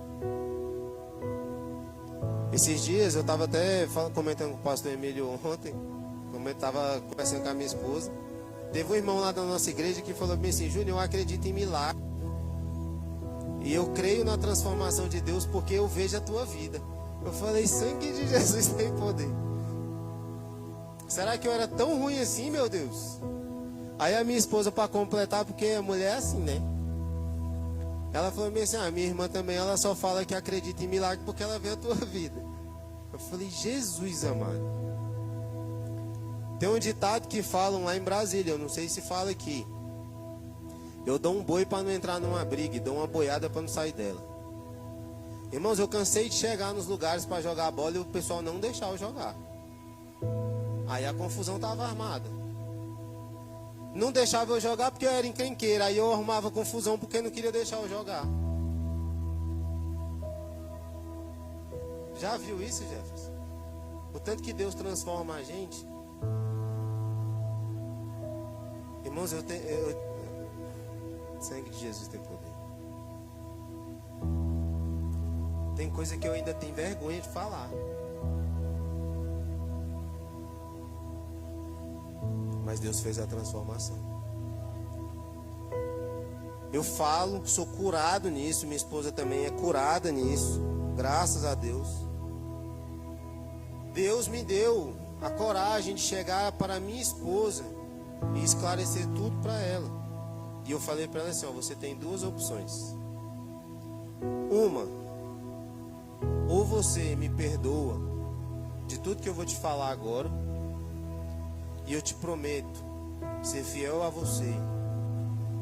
Esses dias eu estava até comentando com o pastor Emílio ontem, como eu estava conversando com a minha esposa. Teve um irmão lá da nossa igreja que falou bem assim: Júnior, eu acredito em milagre. E eu creio na transformação de Deus porque eu vejo a tua vida. Eu falei: sangue de Jesus tem poder. Será que eu era tão ruim assim, meu Deus? Aí a minha esposa, para completar, porque a mulher é assim, né? Ela falou assim: a minha irmã também, ela só fala que acredita em milagre porque ela vê a tua vida. Eu falei: Jesus amado. Tem um ditado que falam lá em Brasília, eu não sei se fala aqui: eu dou um boi para não entrar numa briga e dou uma boiada para não sair dela. Irmãos, eu cansei de chegar nos lugares para jogar bola e o pessoal não deixar eu jogar. Aí a confusão estava armada. Não deixava eu jogar porque eu era encrenqueira. Aí eu arrumava confusão porque não queria deixar eu jogar. Já viu isso, Jefferson? O tanto que Deus transforma a gente. Irmãos, sangue de Jesus tem poder. Tem coisa que eu ainda tenho vergonha de falar. Mas Deus fez a transformação. Eu falo, sou curado nisso. Minha esposa também é curada nisso. Graças a Deus. Deus me deu a coragem de chegar para minha esposa e esclarecer tudo para ela. E eu falei para ela assim, ó, você tem duas opções. Uma, ou você me perdoa de tudo que eu vou te falar agora, e eu te prometo ser fiel a você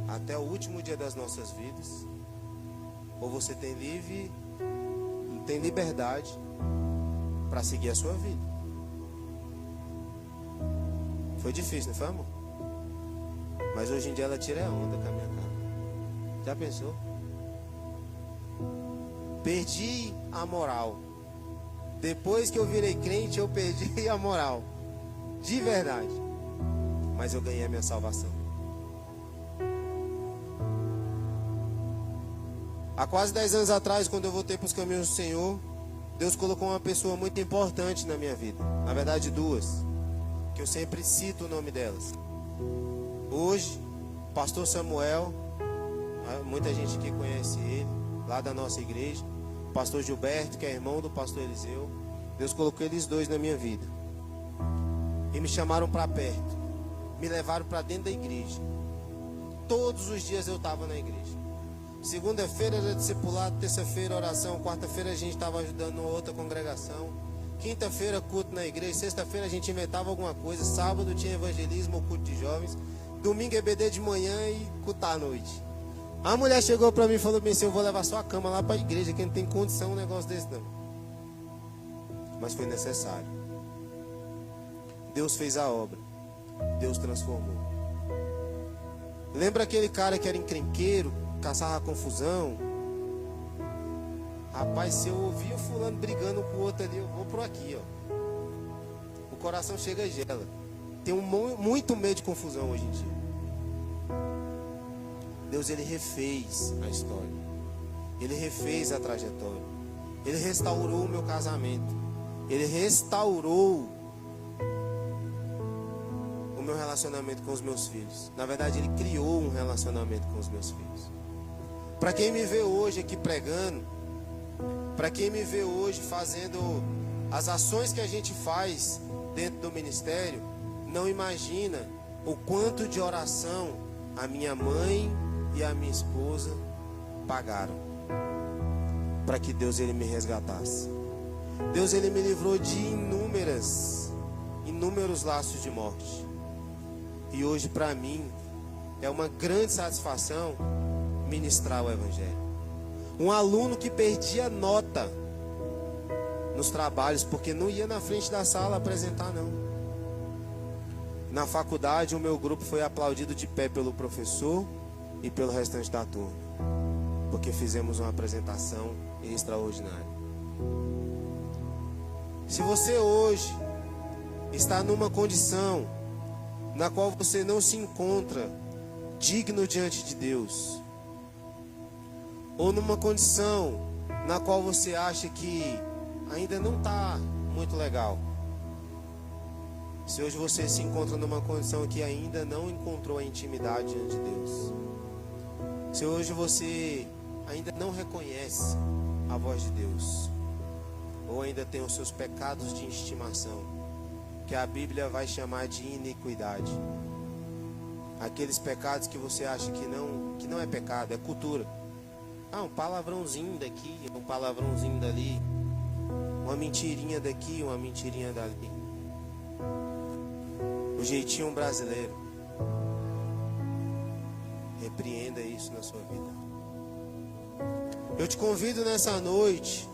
até o último dia das nossas vidas, ou você tem liberdade para seguir a sua vida. Foi difícil, não foi, amor? Mas hoje em dia ela tira a onda com a minha cara. Já pensou? Perdi a moral. Depois que eu virei crente, eu perdi a moral. De verdade. Mas eu ganhei a minha salvação. Há quase 10 anos atrás, quando eu voltei para os caminhos do Senhor, Deus colocou uma pessoa muito importante na minha vida. Na verdade, duas. Que eu sempre cito o nome delas. Hoje, pastor Samuel, muita gente aqui conhece ele, lá da nossa igreja. Pastor Gilberto, que é irmão do pastor Eliseu. Deus colocou eles dois na minha vida. E me chamaram para perto. Me levaram para dentro da igreja. Todos os dias eu estava na igreja. Segunda-feira era discipulado, terça-feira oração, quarta-feira a gente estava ajudando uma outra congregação. Quinta-feira culto na igreja, sexta-feira a gente inventava alguma coisa, sábado tinha evangelismo ou culto de jovens, domingo EBD de manhã e culto à noite. A mulher chegou para mim e falou bem assim, eu vou levar sua cama lá para a igreja, que não tem condição um negócio desse não. Mas foi necessário. Deus fez a obra. Deus transformou. Lembra aquele cara que era encrenqueiro, caçava confusão? Rapaz, se eu ouvir o fulano brigando com o outro ali, eu vou por aqui, ó. O coração chega e gela. Tenho muito medo de confusão hoje em dia. Deus, ele refez a história. Ele refez a trajetória. Ele restaurou o meu casamento. Ele restaurou o meu relacionamento com os meus filhos. Na verdade, ele criou um relacionamento com os meus filhos. Para quem me vê hoje aqui pregando, para quem me vê hoje fazendo as ações que a gente faz dentro do ministério, não imagina o quanto de oração a minha mãe e a minha esposa pagaram para que Deus ele me resgatasse. Deus ele me livrou de inúmeros laços de morte. E hoje para mim é uma grande satisfação ministrar o evangelho. Um aluno que perdia nota nos trabalhos porque não ia na frente da sala apresentar não. Na faculdade o meu grupo foi aplaudido de pé pelo professor e pelo restante da turma, porque fizemos uma apresentação extraordinária. Se você hoje está numa condição na qual você não se encontra digno diante de Deus, ou numa condição na qual você acha que ainda não está muito legal, se hoje você se encontra numa condição que ainda não encontrou a intimidade diante de Deus, se hoje você ainda não reconhece a voz de Deus, ou ainda tem os seus pecados de estimação, que a Bíblia vai chamar de iniquidade, aqueles pecados que você acha que não é pecado, é cultura. Um palavrãozinho daqui, um palavrãozinho dali, uma mentirinha daqui, uma mentirinha dali. O jeitinho brasileiro. Repreenda isso na sua vida. Eu te convido nessa noite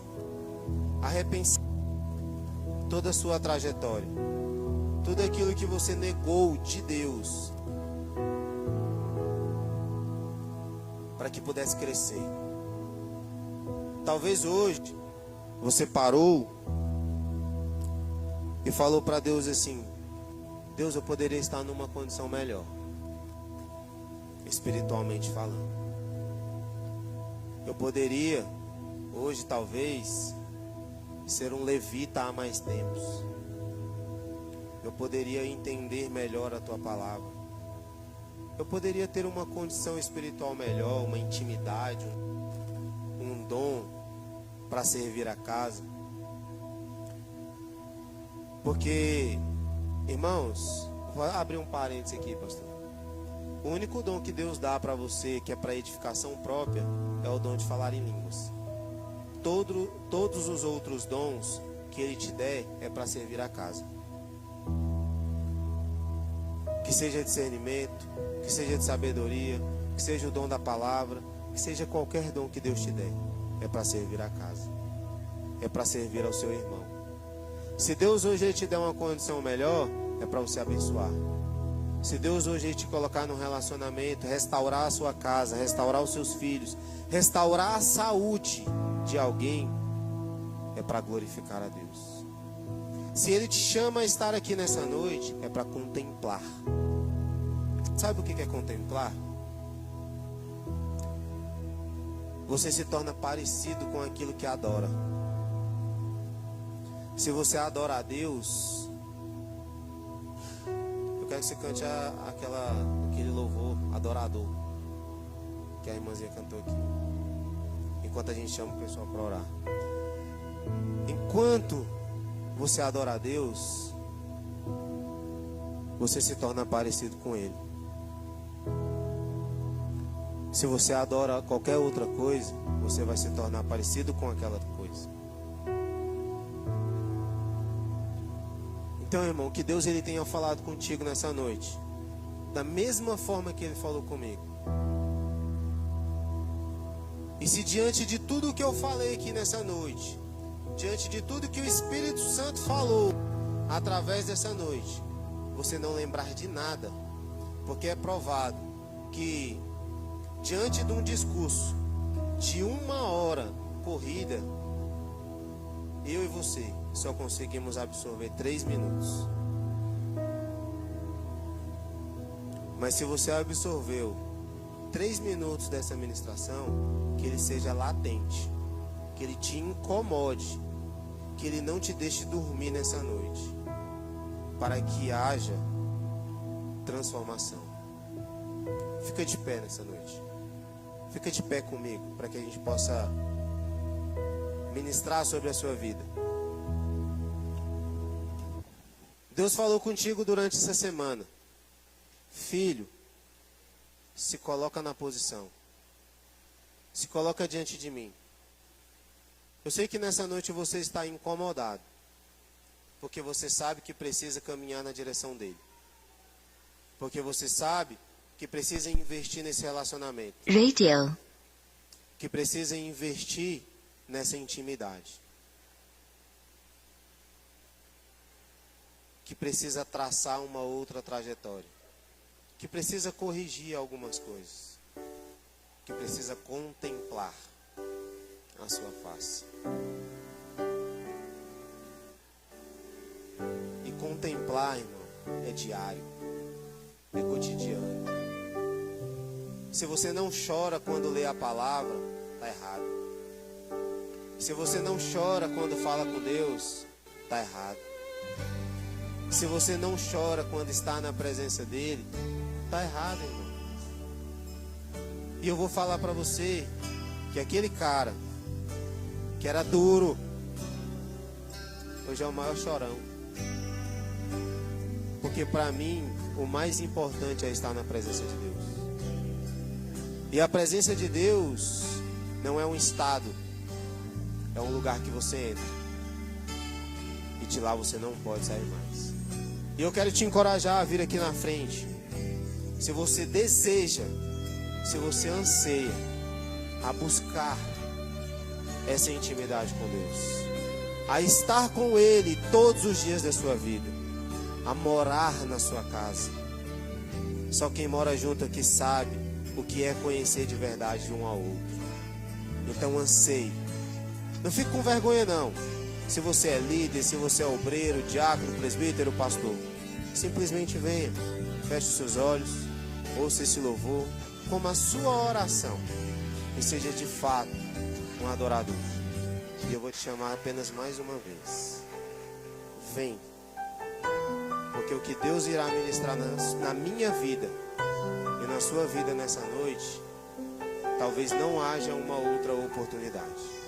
a repensar toda a sua trajetória, tudo aquilo que você negou de Deus, para que pudesse crescer. Talvez hoje você parou e falou para Deus assim: Deus, eu poderia estar numa condição melhor, espiritualmente falando. Eu poderia Hoje, talvez, ser um levita há mais tempos, eu poderia entender melhor a tua palavra. Eu poderia ter uma condição espiritual melhor, uma intimidade, um dom para servir a casa. Porque, irmãos, vou abrir um parênteses aqui, pastor. O único dom que Deus dá para você, que é para edificação própria, é o dom de falar em línguas. Todos os outros dons que Ele te der é para servir a casa. Que seja discernimento, que seja de sabedoria, que seja o dom da palavra, que seja qualquer dom que Deus te der, é para servir a casa, é para servir ao seu irmão. Se Deus hoje Ele te der uma condição melhor, é para você abençoar. Se Deus hoje Ele te colocar num relacionamento, restaurar a sua casa, restaurar os seus filhos, restaurar a saúde de alguém, é para glorificar a Deus. Se Ele te chama a estar aqui nessa noite, é para contemplar. Sabe o que é contemplar? Você se torna parecido com aquilo que adora. Se você adora a Deus, eu quero que você cante aquele louvor adorador que a irmãzinha cantou aqui, enquanto a gente chama o pessoal para orar. Enquanto você adora a Deus, você se torna parecido com Ele. Se você adora qualquer outra coisa, você vai se tornar parecido com aquela coisa. Então, irmão, que Deus Ele tenha falado contigo nessa noite, da mesma forma que Ele falou comigo. E se diante de tudo que eu falei aqui nessa noite, diante de tudo que o Espírito Santo falou através dessa noite, você não lembrar de nada, porque é provado que diante de um discurso de 1 hora corrida, eu e você só conseguimos absorver 3 minutos. Mas se você absorveu 3 minutos dessa ministração, que ele seja latente, que ele te incomode, que ele não te deixe dormir nessa noite, para que haja transformação. Fica de pé nessa noite. Fica de pé comigo, para que a gente possa ministrar sobre a sua vida. Deus falou contigo durante essa semana. Filho, se coloca na posição. Se coloca diante de mim. Eu sei que nessa noite você está incomodado, porque você sabe que precisa caminhar na direção dele. Porque você sabe que precisa investir nesse relacionamento. Radio. Que precisa investir nessa intimidade. Que precisa traçar uma outra trajetória. Que precisa corrigir algumas coisas. Que precisa contemplar a sua face. E contemplar, irmão, é diário. É cotidiano. Se você não chora quando lê a palavra, está errado. Se você não chora quando fala com Deus, está errado. Se você não chora quando está na presença dele, está errado, irmão. E eu vou falar para você que aquele cara que era duro, hoje é o maior chorão. Porque para mim, o mais importante é estar na presença de Deus. E a presença de Deus não é um estado, é um lugar que você entra. E de lá você não pode sair mais. E eu quero te encorajar a vir aqui na frente. Se você deseja, se você anseia a buscar essa intimidade com Deus, a estar com Ele todos os dias da sua vida, a morar na sua casa. Só quem mora junto aqui sabe o que é conhecer de verdade de um ao outro. Então anseie. Não fique com vergonha não. Se você é líder, se você é obreiro, diácono, presbítero, pastor, simplesmente venha, feche os seus olhos, ouça esse louvor como a sua oração e seja de fato um adorador. E eu vou te chamar apenas mais uma vez. Vem. Porque o que Deus irá ministrar na minha vida e na sua vida nessa noite, talvez não haja uma outra oportunidade.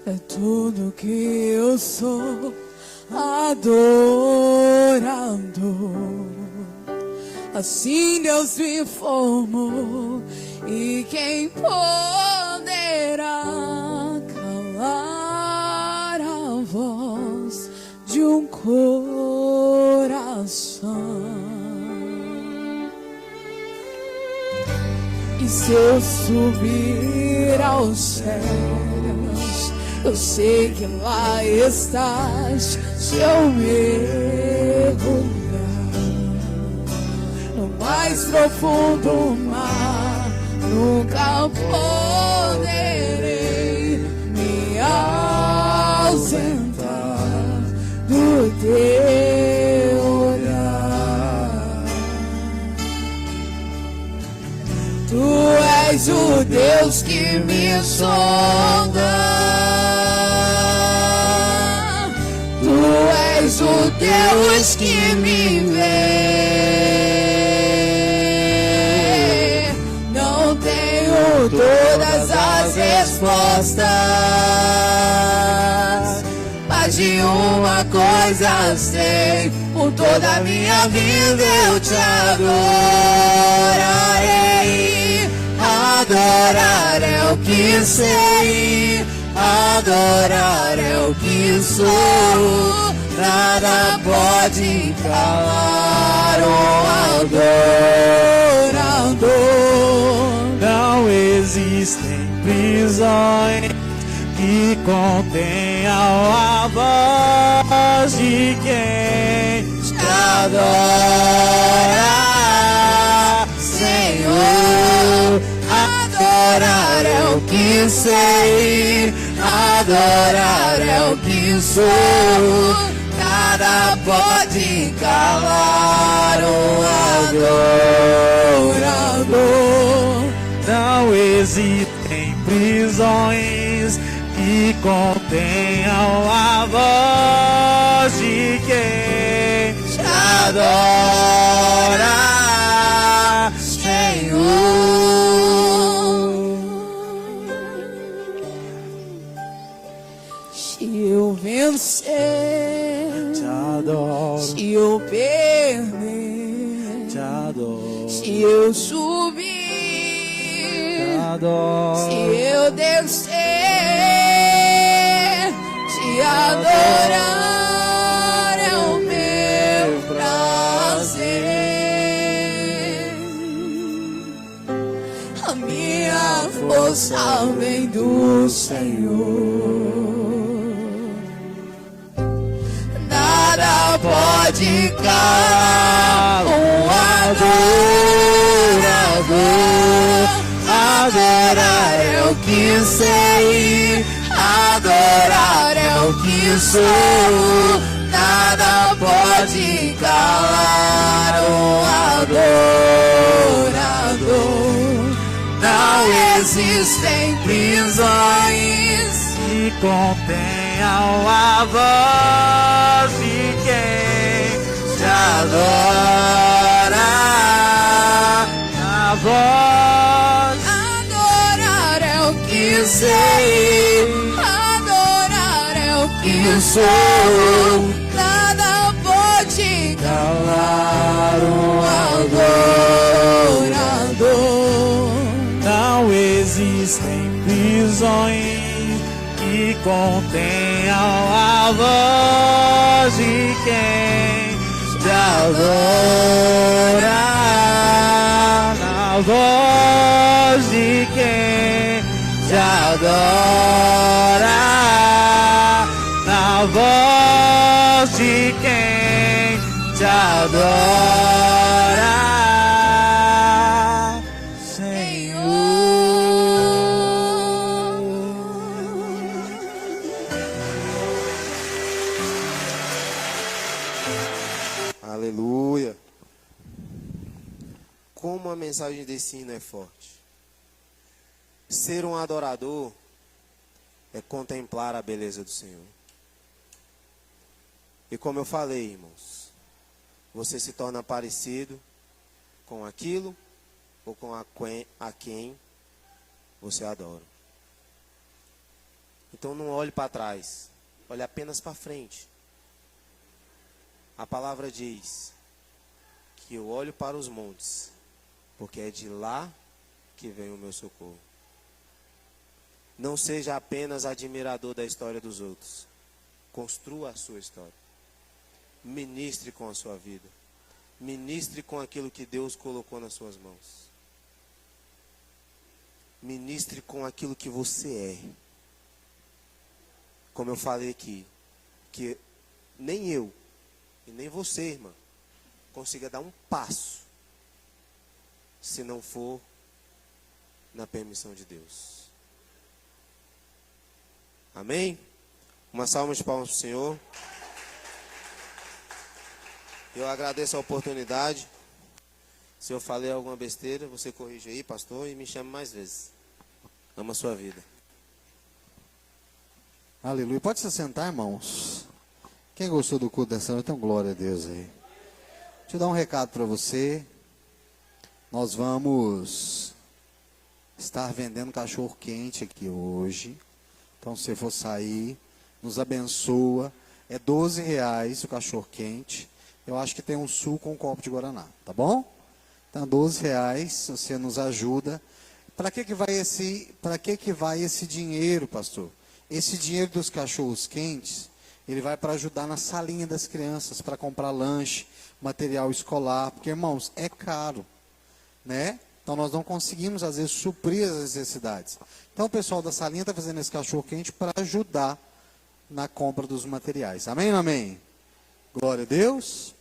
É tudo que eu sou, adorando. Assim Deus me formou, e quem poderá calar a voz de um coração? E se eu subir aos céus, eu sei que lá estás. Se eu mergulhar no mais profundo mar, nunca poderei me ausentar do teu olhar. Tu és o Deus que me sonda. Tu és o Deus que me vê. Não tenho todas as respostas, mas de uma coisa sei: por toda a minha vida eu te adorarei. Adorar é o que sei, adorar é o que sou. Nada pode calar o adorador. Não existem prisões que contenham a voz de quem te adora, Senhor. Adorar é o que sei, adorar é o que sou. Nada pode calar o adorador. Não existem prisões que contenham a voz de quem te adora, Senhor. Se eu vencer, te adoro, se eu perder, te adoro, se eu subir, te adoro, se eu descer, te adorar é o meu prazer. A minha força vem do Senhor. Nada pode calar um adorador. Adorar é o que sei, adorar é o que sou. Nada pode calar um adorador. Não existem prisões que contenham a voz de quem te adora, a voz. Adorar é o que sei, adorar é o que sou. Nada pode calar um adorador. Não existem prisões que contenham a voz de quem te adora, a voz de quem te adora, a voz de quem te adora. uma mensagem de ensino é forte. Ser um adorador é contemplar a beleza do Senhor. E como eu falei, irmãos, você se torna parecido com aquilo ou com a quem você adora. Então não olhe para trás, olhe apenas para frente. A palavra diz que eu olho para os montes, porque é de lá que vem o meu socorro. Não seja apenas admirador da história dos outros. Construa a sua história. Ministre com a sua vida. Ministre com aquilo que Deus colocou nas suas mãos. Ministre com aquilo que você é. Como eu falei aqui, que nem eu e nem você, irmã, consiga dar um passo se não for na permissão de Deus. Amém? Uma salva de palmas para o Senhor. Eu agradeço a oportunidade. Se eu falei alguma besteira, você corrige aí, pastor, e me chame mais vezes. Amo a sua vida. Aleluia. Pode se sentar, irmãos. Quem gostou do culto dessa noite, então glória a Deus aí. Deixa eu dar um recado para você. Nós vamos estar vendendo cachorro quente aqui hoje. Então, se você for sair, nos abençoa. É R$12 o cachorro quente. Eu acho que tem um suco com um copo de Guaraná, tá bom? Então, R$12, você nos ajuda. Para que vai esse dinheiro, pastor? Esse dinheiro dos cachorros quentes, ele vai para ajudar na salinha das crianças, para comprar lanche, material escolar, porque, irmãos, é caro, né? Então, nós não conseguimos, às vezes, suprir as necessidades. Então, o pessoal da salinha está fazendo esse cachorro quente para ajudar na compra dos materiais. Amém ou não amém? Glória a Deus.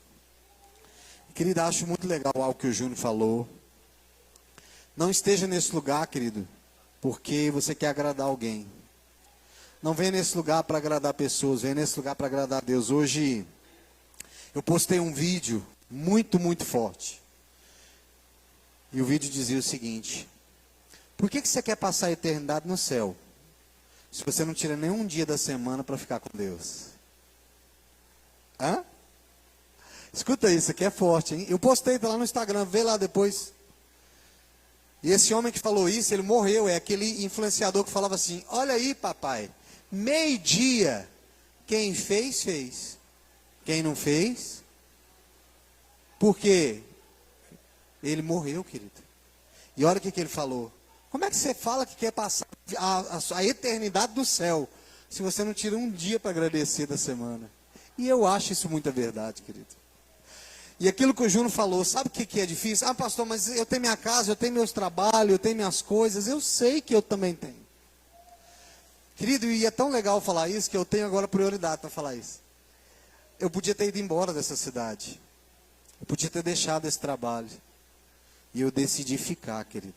Querida, acho muito legal algo que o Júnior falou. Não esteja nesse lugar, querido, porque você quer agradar alguém. Não venha nesse lugar para agradar pessoas, venha nesse lugar para agradar a Deus. Hoje, eu postei um vídeo muito, muito forte. E o vídeo dizia o seguinte: por que você quer passar a eternidade no céu, se você não tira nenhum dia da semana para ficar com Deus? Hã? Escuta isso, aqui é forte, hein? Eu postei, tá lá no Instagram, vê lá depois. E esse homem que falou isso, ele morreu. É aquele influenciador que falava assim: olha aí, papai, meio-dia, quem fez, fez. Quem não fez, por quê? Ele morreu, querido. E olha o que ele falou: como é que você fala que quer passar a eternidade do céu, se você não tira um dia para agradecer da semana? E eu acho isso muita verdade, querido. E aquilo que o Júnior falou, sabe o que é difícil? Ah, pastor, mas eu tenho minha casa, eu tenho meus trabalhos, eu tenho minhas coisas. Eu sei que eu também tenho. Querido, e é tão legal falar isso, que eu tenho agora prioridade para falar isso. Eu podia ter ido embora dessa cidade. Eu podia ter deixado esse trabalho. E eu decidi ficar, querido.